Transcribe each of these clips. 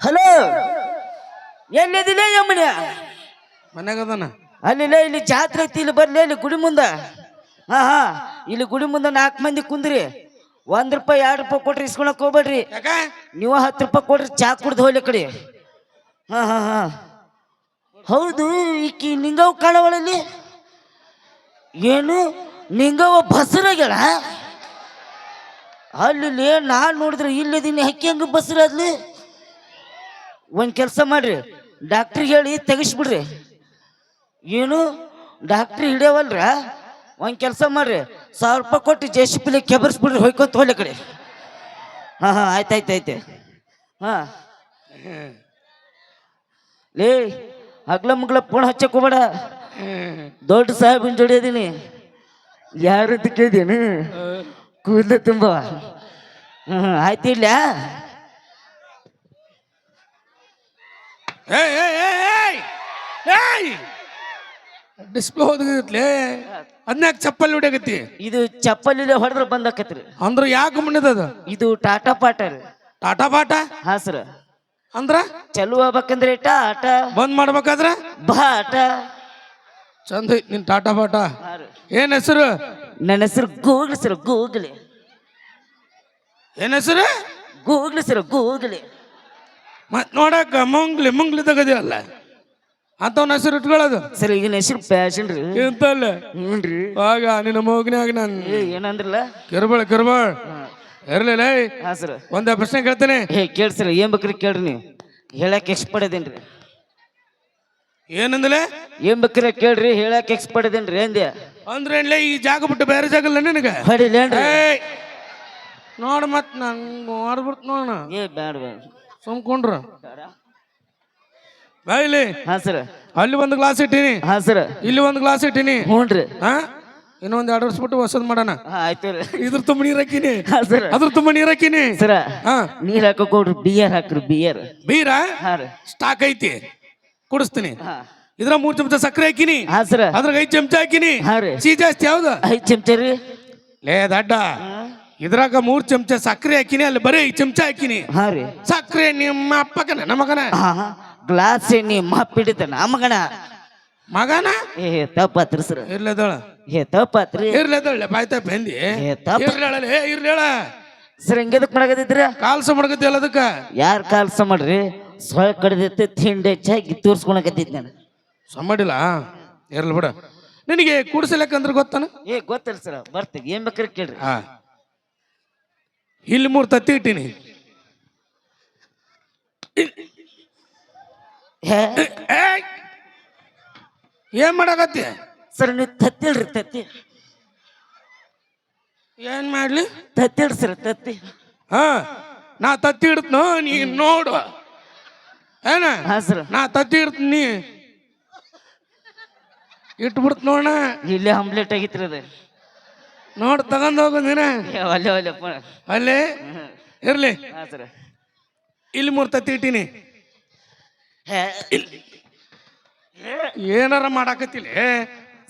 Hello, ಎಲ್ಲಿದಿಲ್ಲ ಯಮ್ಮನ? ಮನ್ಯಾಗದಾನ. ಅಲ್ಲಿಲ್ಲ, ಇಲ್ಲಿ ಜಾತ್ರೆ ಐತಿ, ಇಲ್ಲಿ ಬರ್ಲಿ, ಇಲ್ಲಿ ಗುಡಿ ಮುಂದ. ಹಾ ಹಾ, ಇಲ್ಲಿ ಗುಡಿ ಮುಂದ 4 ಮಂದಿ ಕುಂದ್ರಿ. ₹1 2 ಕೊಟ್ರಿ ಇಸ್ಕೊಳಕ್ ಹೋಗ್ಬೇಡ್ರಿ. ನೀವು 10 ಕೊಡ್ರಿ, ಚಾ ಕುಡ್ದು ಹೋಗ್ಲಿ ಕಡೆ. ಹಾ ಹಾ ಹಾ, ಹೌದು. ಈಕಿ ನಿಂಗವ್ ಕಾಣವಳಲ್ಲಿ ಏನು? ನಿಂಗವ ಬಸರಾಗ್ಯಾಳ ಅಲ್ಲಿ. ನಾನ್ ನೋಡಿದ್ರೆ ಇಲ್ಲದೀನಿ, ಹಕ್ಕಿ ಹಂಗ ಬಸರಾದ್ಲಿ. ಒಂದ್ ಕೆಲಸ ಮಾಡ್ರಿ, ಡಾಕ್ಟ್ರಿಗೆ ಹೇಳಿ ತೆಗಿಸ್ಬಿಡ್ರಿ. ಏನು ಡಾಕ್ಟ್ರಿ ಹಿಡಿಯವಲ್ರ? ಒಂದ್ ಕೆಲಸ ಮಾಡ್ರಿ, ₹1000 ಕೊಟ್ಟು JCB ಕೆಬರ್ಸ್ಬಿಡ್ರಿ, ಹೊಯ್ಕೊಂತ ಹೋಗ್ಲಿ ಕಡೆ. ಹಾ ಹಾ, ಆಯ್ತಾಯ್ತಾಯ್ತು. ಹಾ ಲೇ, ಹಗ್ಲ ಮುಗ್ಲ ಫೋನ್ ಹಚ್ಚಕ್ ಹೋಗ್ಬೇಡ. ದೊಡ್ಡ ಸಾಹೇಬನ್ ಜೋಡಿಯದೀನಿ. ಯಾರಂತ ಕೇಳಿದೇನು? ಕೂದಲ ತುಂಬ. ಆಯ್ತು, ಇಲ್ಲ ಡಿಸ್ಪ್ಲೇ ಹೋದ್ಲೇ, ಅದ್ನಾಕ್ ಚಪ್ಪಲ್ ಹೊಡಿಯಾಗತ್ತಿ. ಇದು ಚಪ್ಪಲಿಲೆ ಹೊಡೆದ್ರೆ ಬಂದಾಕತ್ರಿ. ಅಂದ್ರ ಯಾಕೆ ಮುನ್ನದ? ಇದು ಟಾಟಾ ಪಾಟರ್. ಟಾಟಾ ಬಾಟ? ಹಾ ಸರ್. ಅಂದ್ರ ಚಲೋ ಆಗ್ಬೇಕಂದ್ರೆ ಟಾಟ, ಬಂದ್ ಮಾಡ್ಬೇಕಾದ್ರ ಬಾಟ. ಚಂದ ಐತ್ ನಿನ್ ಟಾಟಾ ಬಾಟ. ಏನ್ ಹೆಸರು? ನನ್ನ ಹೆಸರು ಗೂಗ್ಲಿ ಸರ್, ಗೂಗ್ಲಿ. ಏನ್ ಹೆಸರು? Googly sir, googly. ಮತ್ ನೋಡಕ್ಕ ಮುಂಗ್ಲಿ ತಗದಿಯಲ್ಲ, ಅಂತವನ ಹೆಸರು ಇಟ್ಕೊಳ್ಳೋದು ಸರ್. ಈಗಿನ ಹೆಸರು ಫ್ಯಾಷನ್ ರೀ. ಎಂತಲ್ಲ ಹ್ಞೂನ್ರಿ. ಆಗ ನಿನ್ನ ಮೋಗನ್ಯಾಗ ನಾನು ಏನಂದ್ರಲ್ಲ, ಕಿರ್ಬಾಳ್ ಇರ್ಲಿಲ್ಲ. ಹಾ ಸರ್. ಒಂದ ಪ್ರಶ್ನೆ ಕೇಳ್ತೇನೆ. ಕೇಳ್ಸರ, ಏನ್ ಬೇಕ್ರಿ ಕೇಳ್ರಿ. ನೀವು ಹೇಳಕ್ ಎಕ್ಸ್ಪರ್ಟ್ ಅದೇನ್ರಿ? ಏನಂದಲೆ? ಏನ್ ಬೇಕ್ರಿ ಕೇಳ್ರಿ, ಹೇಳಕ್ ಎಕ್ಸ್ಪರ್ಟ್ ಅದೇನ್ರಿ ಅಂದೆ. ಅಂದ್ರೆ ಏನ್ಲೇ, ಈ ಜಾಗ ಬಿಟ್ಟು ಬೇರೆ ಜಾಗ ಇಲ್ಲ ನಿನಗ? ಹೊಡಿಲೇನ್ರಿ? ನೋಡ್ ಮತ್ ನಂಗ್ ಮಾಡ್ಬಿಡ್ತ ನೋಡ. ಬ್ಯಾಡ ಸುಮ್ಕೊಂಡ್ರ ಬಾಯಿಲಿ. ಹಾ ಸರ್. ಅಲ್ಲಿ ಒಂದು ಗ್ಲಾಸ್ ಇಟ್ಟೀನಿ. ಹಾ ಸರ್. ಇಲ್ಲಿ ಒಂದು ಗ್ಲಾಸ್ ಇಟ್ಟೀನಿ. ಹ್ಞೂನ್ರಿ. ಹಾ, ಇನ್ನೊಂದ್ 2 ವರ್ಷ ಬಿಟ್ಟು ಹೊಸದ್ ಮಾಡೋಣ. ಆಯ್ತು. ಇದ್ರ ತುಂಬ ನೀರ್ ಹಾಕಿನಿ. ಹಾ ಸರ್. ಅದ್ರ ತುಂಬ ನೀರ್ ಹಾಕಿನಿ. ಸರ, ಹಾ, ನೀರ್ ಹಾಕಕ್ ಕೊಡ್ರಿ, ಬಿಯರ್ ಹಾಕ್ರಿ, ಬಿಯರ್. ಬೀರ ಹಾ ರೀ, ಸ್ಟಾಕ್ ಐತಿ, ಕುಡಿಸ್ತೀನಿ. ಹಾ ಇದ್ರ 3 ಚಮಚ ಸಕ್ಕರೆ ಹಾಕಿನಿ. ಹಾ ಸರ. ಅದ್ರಾಗ 5 ಚಮಚ ಹಾಕಿನಿ. ಹಾ ರೀ. ಸಿಹಿ ಜಾಸ್ತಿ ಯಾವ್ದು? 5 ಚಮಚ ರೀ. ಲೇ ದಡ್ಡ, ಇದ್ರಾಗ 3 ಚಮಚ ಸಕ್ಕರೆ ಹಾಕಿನಿ, ಅಲ್ಲಿ ಬರೀ 5 ಚಮಚ ಹಾಕಿನಿ. ಹಾ ರೀ. ಸಕ್ಕರೆ ನಿಮ್ಮ ಅಪ್ಪಗನ ನಮಗನ? ಹಾ, ಗ್ಲಾಸ್ ನಿಮ್ಮ ಪಿಡಿತ ನಮಗಣ ಮಗನ? ತಪ್ಪತ್ರಿ ಸರ್. ಇರ್ಲದಳ ತಪ್ಪತ್ರಿ. ಇರ್ಲದಳ ಬಾಯ್ತ ಬಂದಿ. ಇರ್ಲೇಳ ಸರ್. ಹೆಂಗದಕ್ ಮಾಡಕತ್ತಿದ್ರ? ಕಾಲ್ಸ ಮಾಡ್ಕತಿ ಅಲ್ಲ ಅದಕ್ಕ. ಯಾರ್ ಕಾಲ್ಸ ಮಾಡ್ರಿ? ಸೊಳ್ಳೆ ಕಡ್ದೈತಿ, ತಿಂಡಿ ಹೆಚ್ಚಾಗಿ ತೋರ್ಸ್ಕೊಳಕತ್ತಿದ್ ನಾನು. ಸಮ್ಮಡಿಲ್ಲ, ಇರ್ಲಿ ಬಿಡ. ನಿನಗೆ ಕೂಡ್ಸಲಕ್ಕಂದ್ರೆ ಗೊತ್ತಾನ? ಗೊತ್ತಲ್ಲ ಸರ್, ಬರ್ತೀವಿ. ಏನ್ ಬೇಕಾರೆ ಕೇಳ್ರಿ. ಹಾ, ಇಲ್ಲಿ 3 ತತ್ತಿ ಇಟ್ಟಿನಿ. ಏನ್ ಮಾಡಕತ್ತಿ? ಸರ್, ನೀವು ತತ್ತಿಳ್ರಿ, ತತ್ತಿ. ಏನ್ ಮಾಡ್ಲಿ? ತತ್ತಿಳ್ರಿ ಸರ್, ತತ್ತಿ. ಹಾ, ನಾ ತತ್ತಿ ಇಡ್ತನೋ ನೀ ನೋಡು. ಏನ? ಹಾ ಸರ್. ನಾ ತತ್ತಿ ಇಡ್ತೀನಿ, ಇಟ್ಬಿಡ್ತ ನೋಡ. ಇಲ್ಲೇ ಆಮ್ಲೆಟ್ ಆಗಿತ್ರಿ ಅದ. ನೋಡ್ ತಗೊಂಡ್ ಹೋಗೋದಿನ ಅಲ್ಲೇ ಇರ್ಲಿ. ಹಾ ಸರ್. ಇಲ್ಲಿ 3 ತತ್ತಿ ಇಟ್ಟಿನಿ. ಏನಾರ ಮಾಡಾಕತ್ತಿಲ್ಲ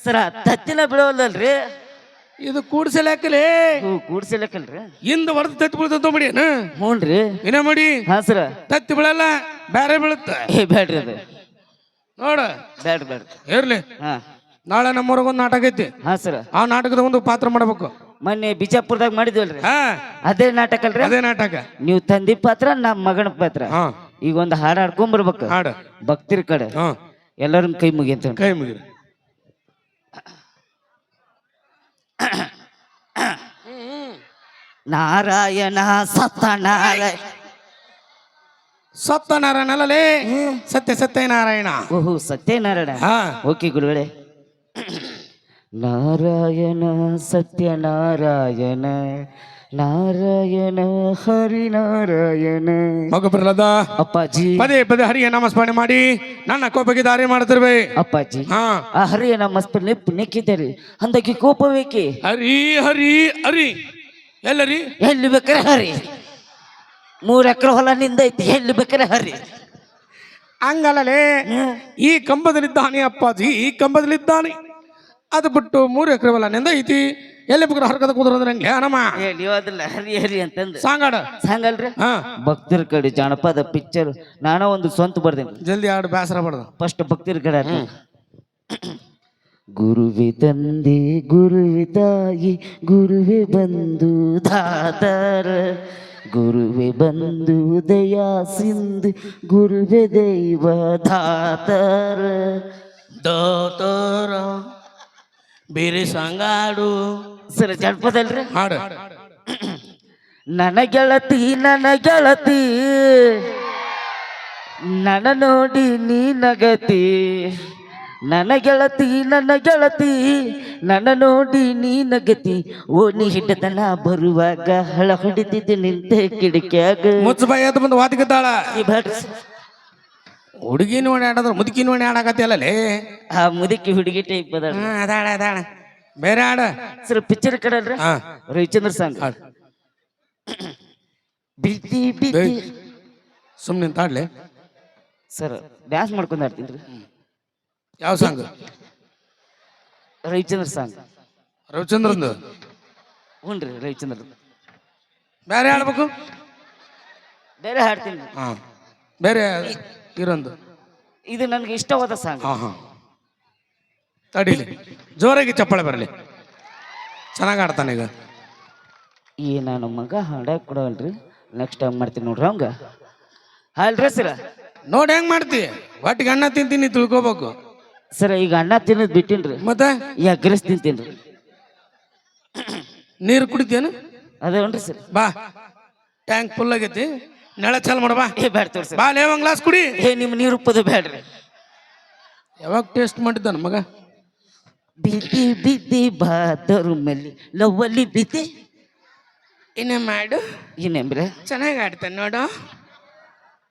ಸರ, ತತ್ತಿನ ಬಿಡವಲ್ರಿ. ಇದು ಕೂಡ್ಸಲಕ್ಕಲೇ. ಕೂಡ್ಸಲಕ್ಕಲ್ರಿ, ಹಿಂದ ಹೊಡೆದು ತತ್ತಿ ಬೀಳ್ತದ ಬಿಡಿ. ಹ್ಞೂನ್ರಿ. ಏನ ಮಾಡಿ? ಹಾ ಸರ. ತತ್ತಿ ಬೀಳಲ್ಲ, ಬೇರೆ ಬೀಳುತ್ತ. ಬ್ಯಾಡ್ರಿ ಅದು, ನೋಡ. ಬ್ಯಾಡ್ರಿ. ಇರ್ಲಿ. ಹಾ, ನಾಳೆ ನಮ್ಮೂರಾಗ ಒಂದು ನಾಟಕ ಐತಿ. ಹಾ ಸರ. ಆ ನಾಟಕದ ಒಂದು ಪಾತ್ರ ಮಾಡ್ಬೇಕು. ಮೊನ್ನೆ ಬಿಜಾಪುರದಾಗ ಮಾಡಿದ್ವಲ್ರಿ, ಹಾ, ಅದೇ ನಾಟಕ ಅಲ್ರಿ? ಅದೇ ನಾಟಕ. ನೀವು ತಂದಿ ಪಾತ್ರ, ನಮ್ಮ ಮಗನ ಪಾತ್ರ. ಹಾ, ಈಗ ಒಂದು ಹಾಡು ಹಾಡ್ಕೊಂಬರ್ಬೇಕು. ಹಾಡು ಭಕ್ತಿರ ಕಡೆ. ಹಾ, ಎಲ್ಲರೂ ಕೈ ಮುಗಿಯಂತ. ಕೈ ಮುಗಿರಿ. ನಾರಾಯಣ ಸತ್ಯನಾರಾಯಣ. ಸತ್ಯನಾರಾಯಣಲ್ಲೇ, ಸತ್ಯನಾರಾಯಣ. ಓಹೋ, ಸತ್ಯನಾರಾಯಣ. ಹಾ, ಓಕೆ ಗುರುಗಳೇ. ನಾರಾಯಣ ಸತ್ಯನಾರಾಯಣ, ನಾರಾಯಣ ಹರಿನಾರಾಯಣ. ಮಗ ಪ್ರಹ್ಲಾದ, ಅಪ್ಪಾಜಿ ಪದೇ ಪದೇ ಹರಿಯ ನಾಮಸ್ಮರಣೆ ಮಾಡಿ ನನ್ನ ಕೋಪಕ್ಕೆ ದಾರಿ ಮಾಡ್ತಿರ್ಬೇ. ಅಪ್ಪಾಜಿ, ಹಾ, ಆ ಹರಿಯ ನಾಮಸ್ಮರಣೆ ಪುಣ್ಯಕ್ಕಿದ್ದಾರೆ, ಅಂದಕ್ಕೆ ಕೋಪ ಬೇಕಿ? ಹರಿ ಹರಿ ಹರಿ ಎಲ್ಲರಿ? ಎಲ್ಲಿ ಬೇಕಾರೆ ಹರಿ. 3 ಎಕರೆ ಹೊಲ ನಿಂದೈತಿ, ಎಲ್ಲಿ ಬೇಕಾರೆ ಹರಿ. ಹಂಗಲ್ಲೇ, ಈ ಕಂಬದಲ್ಲಿದ್ದಾನೆ ಅಪ್ಪಾಜಿ, ಈ ಕಂಬದಲ್ಲಿದ್ದಾನೆ. ಅದು ಬಿಟ್ಟು 3 ಎಕರೆ ಹೊಲ ನಿಂದ ಐತಿ. ಎಲ್ಲಿ ಬೇಕಾದ್ರೆ ಹರ್ಕದ ಕುದುರಂದ್ರಂಗೆ ನಮ್ಮ ಏ ನೀವು ಅದಲ್ಲ ಹರಿ ಹರಿ ಅಂತಂದು ಸಾಂಗಾಡ ಹಂಗಲ್ರಿ ಹಾ ಭಕ್ತರ ಕಡೆ ಜಾನಪದ ಪಿಕ್ಚರ್ ನಾನ ಒಂದು ಸ್ವಂತ ಬರ್ದೇನೆ ಜಲ್ದಿ ಆಡು ಬೇಸರ ಪಡ್ದು ಫಸ್ಟ್ ಭಕ್ತರ ಕಡೆ ಆಡ್ತೀನಿ. ಗುರುವೆ ತಂದೆ ಗುರುವೆ ತಾಯಿ ಗುರುವೆ ಬಂದು ದಾದರ ಗುರುವೆ ಬಂದು ದಯಾ ಸಿಂಧು ಗುರುವೆ ದೈವ ದಾತರ ದೋತರ ಬೇರೆ ಸಾಂಗಾಡು ಸರ್ ಜಾನಪದ ಅಲ್ರಿ ಹಾಡು ನನ್ನ ಗೆಳತಿ ನನ್ನ ನೋಡಿ ನೀ ನಗತಿ ನನ್ನ ಗೆಳತಿ ನನ್ನ ನೋಡಿ ನೀ ನಗತಿ ಓಣಿ ಹಿಡ್ಡತನ ಬರುವಾಗ ಹಳ ಹೊಡಿತಿದ್ದೆ ನಿಂತೆ ಕಿಡಿಕ್ಯಾಗ ಮುಚ್ಚ ಬಾಯಿ ಎದ್ದು ಬಂದು ವಾತಿಕತ್ತಾಳ ಈ ಬ್ಯಾಡ್ರಿ ಹುಡುಗಿ ನೋಡಿ ಆಡದ್ರ ಮುದುಕಿ ನೋಡಿ ಆಡಕತ್ತಿಯಲ್ಲೇ ಆ ಮುದುಕಿ ಹುಡುಗಿ ಟೈಪ್ ಅದ ಅದಾಳ ಅದಾಳ ಬೇರೆ ಆಡ ಸರ್ ಪಿಕ್ಚರ್ ಕಡೆ ಅಲ್ರಿ ಹಾ ರವಿಚಂದ್ರ ಸಾಂಗ್ ಹಾಡು ಬಿದ್ದಿ ಬಿದ್ದಿ ಸುಮ್ಮನೆ ತಾಡ್ಲೆ ಸರ್ ಡ್ಯಾನ್ಸ್ ಮಾಡ್ಕೊಂಡು ಆಡ್ತೀನಿ ರೀ ಯಾವ ಸಾಂಗ್ ರವಿಚಂದ್ರ ಸಾಂಗ್ ರವಿಚಂದ್ರಂದು ಹ್ಞೂ ರೀ ರವಿಚಂದ್ರ ಬೇರೆ ಆಡ್ಬೇಕು ಬೇರೆ ಹಾಡ್ತೀನಿ ಹಾ ಬೇರೆ ಇರೊಂದು ಇದು ನನಗೆ ಇಷ್ಟವಾದ ಸಾಂಗ್ ಹಾ ಹಾ ತಡೀಲಿ ಜೋರಾಗಿ ಚಪ್ಪಾಳೆ ಬರಲಿ ಚೆನ್ನಾಗಿ ಆಡ್ತಾನೆ ಈಗ ಈ ನಾನು ಮಗ ಹಾಡಕ್ಕೆ ಕೊಡವಲ್ರಿ ನೆಕ್ಸ್ಟ್ ಟೈಮ್ ಮಾಡ್ತೀನಿ ನೋಡ್ರಿ ಅವಂಗ ಅಲ್ರಿ ಸರ ನೋಡಿ ಹೆಂಗ್ ಮಾಡ್ತಿ ಒಟ್ಟಿಗೆ ಅನ್ನ ತಿಂತೀನಿ ತಿಳ್ಕೊಬೇಕು ಸರ ಈಗ ಅನ್ನ ತಿನ್ನೋದು ಬಿಟ್ಟಿನ್ರಿ ಮತ್ತೆ ಈ ಅಗ್ರೆಸ್ ತಿಂತೀನಿ ನೀರು ಕುಡಿತೇನು ಅದೇವನ್ರಿ ಸರ್ ಬಾ ಟ್ಯಾಂಕ್ ಫುಲ್ ಆಗೈತಿ ನೆಳ ಚಾಲ್ ಮಾಡ ಬಾ ಏ ಬ್ಯಾಡ ತೋರಿ ಸರ್ ಬಾ ಲೇ ಒಂದ್ ಗ್ಲಾಸ್ ಕುಡಿ ಏ ನಿಮ್ಮ ನೀರು ಉಪ್ಪದು ಬ್ಯಾಡ್ರಿ ಯಾವಾಗ ಟೇಸ್ಟ್ ಮಾಡಿದ್ದಾನ ಮಗ ಬಿದ್ದಿ ಬಿದ್ದಿ ಬಾದರು ಮಲ್ಲಿ ಲವ್ವಲ್ಲಿ ಬಿದ್ದಿ ಇನ್ನೇ ಮಾಡು ಇನ್ನೇಮ್ರೆ ಚೆನ್ನಾಗಿ ಆಡ್ತಾನೆ ನೋಡು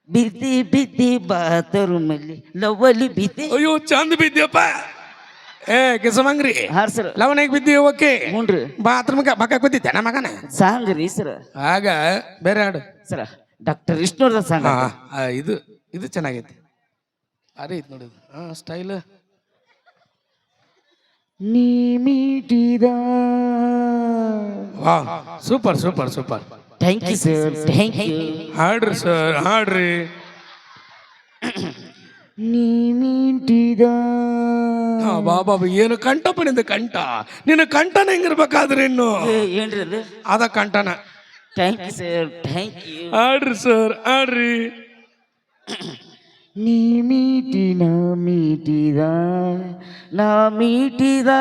ಬಿದ್ದಿ ಬಿದ್ದಿ ಬಾದರು ಮಲ್ಲಿ ಲವ್ವಲ್ಲಿ ಬಿದ್ದಿ ಅಯ್ಯೋ ಚಂದ ಬಿದ್ದಿಯಪ್ಪ ಏ ಕಿಸಮಂಗ್ರಿ ಹಾರ್ ಸರ್ ಲವಣಿಗೆ ಬಿದ್ದಿ ಓಕೆ ಹ್ಞೂನ್ರಿ ಬಾತ್ರೂಮ್ಗೆ ಬಕ್ಕ ಬಿದ್ದಿದ್ದೆ ನಮ್ಮ ಮಗನ ಸಾಂಗ್ ರೀ ಸರ್ ಆಗ ಬೇರೆ ಹಾಡು ಸರ ಡಾಕ್ಟರ್ ವಿಷ್ಣುವರ್ಧನ್ ಸಾಂಗ್ ಇದು ಇದು ಚೆನ್ನಾಗೈತಿ ಅರೆ ಐತಿ ನೋಡಿ ಹಾ ಸ್ಟೈಲ್ ನೀ ಮೀಟಿದ ವಾ super super super thank you sir thank you ಹಾಡ್ರಿ ಸರ್ ಹಾಡ್ರಿ ನೀ ಮೀಟಿದ ಬಾಬಾ ಏನು ಕಂಠಪ್ಪ ನಿಂದ ಕಂಠ ನಿನ್ನ ಕಂಠನ ಹೆಂಗಿರ್ಬೇಕಾದ್ರೆ ಇನ್ನು ಏನ್ರಿ ಅದು ಅದ ಕಂಠನ thank you sir thank you ಹಾಡ್ರಿ ಸರ್ ಹಾಡ್ರಿ ನೀ ಮೀಟಿ ನಾ ಮೀಟಿದ ನಾ ಮೀಟಿದ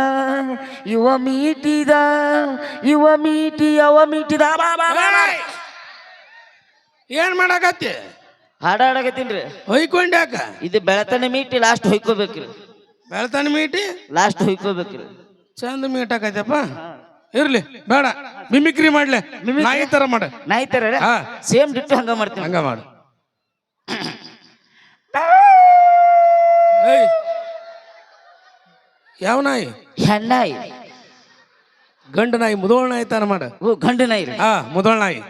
ಇವ ಮೀಟಿದ ಇವ ಮೀಟಿ ಅವ ಮೀಟಿದ ಬಾ ಬಾ ಬಾ ಬಾ. ಏನ್ ಮಾಡಾಕತ್ತಿ ಹಾಡಾಡಕತ್ತೀನ್ರಿ ಹೊಯ್ಕೊಂಡ್ಯಾಕ ಇದು ಬೆಳತನ ಮೀಟಿ ಲಾಸ್ಟ್ ಹೊಯ್ಕೋಬೇಕ್ರಿ ಬೆಳ್ತಾನ ಮೀಟಿ ಲಾಸ್ಟ್ ಹೊಯ್ಕೋಬೇಕ್ರಿ ಚಂದ ಮೀಟಾಕೈತಪ್ಪ ಇರ್ಲಿ ಬೇಡ ಮಿಮಿಕ್ರಿ ಮಾಡ್ಲೆ ನಾಯಿ ತರ ಮಾಡ ನಾಯಿ ತರ ಹಾ ಸೇಮ್ ಡಿಟ್ಟು ಹಂಗ ಮಾಡ್ತೀನಿ ಹಂಗ ಮಾಡು ಏಯ್ ಯಾವ ನಾಯಿ ಹೆಣ್ಣಾಯಿ ಗಂಡು ನಾಯಿ ಮುದೋಳ ನಾಯಿ ತರ ಮಾಡ ಓ ಗಂಡು ನಾಯಿ ರೀ ಹಾ ಮುದೋಳ ನಾಯಿ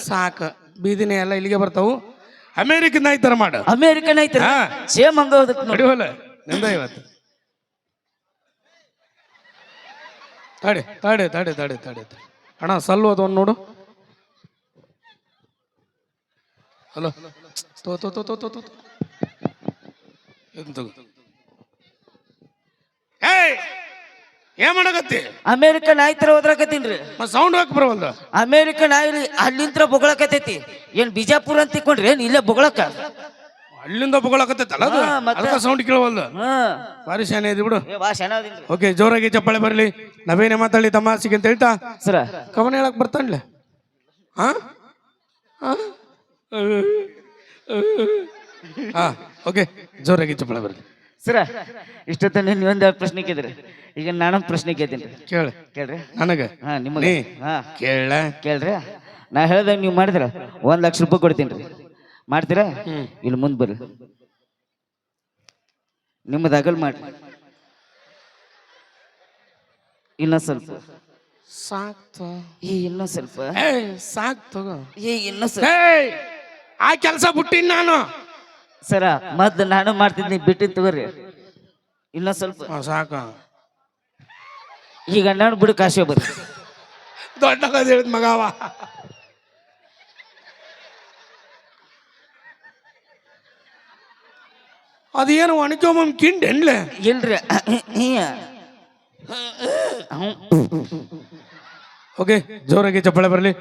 ಸಾಕ ಬೀದಿನೇ ಎಲ್ಲ ಇಲ್ಲಿಗೆ ಬರ್ತಾವು ಅಮೇರಿಕನ್ ನಾಯಿ ತರ ಮಾಡ ಅಮೇರಿಕನ್ ಐತಿ ಹಾ ಸೇಮ್ ಹಂಗ ಹೋದಕ್ ನೋಡಿ ನಡಿವಲ್ಲ ನಿಂದ ಇವತ್ತು ತಡೆ ತಡೆ ತಡೆ ತಡೆ ತಡೆ ಅಣ್ಣ ಸಲ್ಲು ಒಂದು ನೋಡು ಹಲೋ ತೋ ತೋ ತೋ ತೋ ತೋ ತೋ ಏಯ್ ಏನ್ ಮಾಡಕತ್ತಿ ಅಮೇರಿಕನ್ ನಾಯಿ ತರ ಹೋದ್ರಾಕತ್ತೀನ್ರಿ ಸೌಂಡ್ ಹಾಕಿ ಬರವಲ್ದ ಅಮೇರಿಕನ್ ನಾಯಿ ಅಲ್ಲಿಂತ್ರ ಬೊಗಳಕತೈತಿ ಏನ್ ಬಿಜಾಪುರ ಅಂತ ತಿಕ್ಕೊಂಡ್ರಿ ಏನ್ ಇಲ್ಲೇ ಬೊಗಳಕ ಅಲ್ಲಿಂದ ಬೊಗಳಕತ್ತೈತಲ್ಲ ಅದು ಹಾ, ಮತ್ತೆ? ಅದಕ್ಕೆ ಸೌಂಡ್ ಕೇಳವಲ್ದ ಹಾ ಭಾರಿ ಶಾನೆ ಇದೆ ಬಿಡು ಏ ಬಾ ಶನಾದಿನ್ರಿ ಓಕೆ ಜೋರಾಗಿ ಚಪ್ಪಾಳೆ ಬರಲಿ ನಾವೇನೇ ಮಾತಾಡಲಿ ತಮಾಸಿಗೆ ಅಂತ ಹೇಳ್ತಾ ಸರ ಕವನ ಹೇಳಕ್ ಬರ್ತಾನ್ಲೆ ಹಾ ಹಾ ಓಕೆ ಜೋರಾಗಿ ಚಪ್ಪಾಳೆ ಬರಲಿ ಸರ ಇಷ್ಟೊತ್ತನ ನೀವೊಂದು ಪ್ರಶ್ನೆ ಕೇಳಿದ್ರಿ ಈಗ ನಾನೊಂದು ಪ್ರಶ್ನೆ ಕೇಳ್ತೀನಿ ಕೇಳ ಕೇಳ್ರಿ ನನಗ ಹಾ ನಿಮಗೆ ನೀ ಹಾ ಕೇಳ ಕೇಳ್ರಿ ನಾ ಹೇಳ್ದಾಗ ನೀವು ಮಾಡಿದ್ರ 1 ಲಕ್ಷ ರೂಪಾಯಿ ಕೊಡ್ತೀನಿ ರೀ ಮಾಡ್ತೀರಾ ಇಲ್ಲಿ ಮುಂದೆ ಬರ್ರಿ ನಿಮ್ಮದು ಅಗಲ್ ಮಾಡ್ರಿ ಇನ್ನೊಂದ್ ಸ್ವಲ್ಪ ಸಾಕ್ತು ಏ ಇನ್ನೊಂದ್ ಸ್ವಲ್ಪ ಏಯ್ ಸಾಕ್ ತಗೋ ಏ ಇನ್ನೊಂದ್ ಸ್ವಲ್ಪ ಏಯ್ ಆ ಕೆಲಸ ಬಿಟ್ಟಿನಿ ನಾನು ಸರ ಮೊದ್ಲು ನಾನು ಮಾಡ್ತಿದ್ನಿ ಬಿಟ್ಟಿದ್ ತಗೋರಿ ಇನ್ನೊಂದ್ ಸ್ವಲ್ಪ ಸಾಕ ಈಗ ನಾನು ಬಿಡು ಕಾಶಿ ಬರ್ರಿ ದೊಡ್ಡ ಕಥೆ ಹೇಳಿದ ಮಗವ ಅದೇನು ಒಣಕೊಮ್ಮೆ ಕಿಂಡ್ ಹೆಣ್ಲೆ ಇಲ್ರಿ ಓಕೆ ಜೋರಾಗಿ ಚಪ್ಪಾಳೆ ಬರಲಿ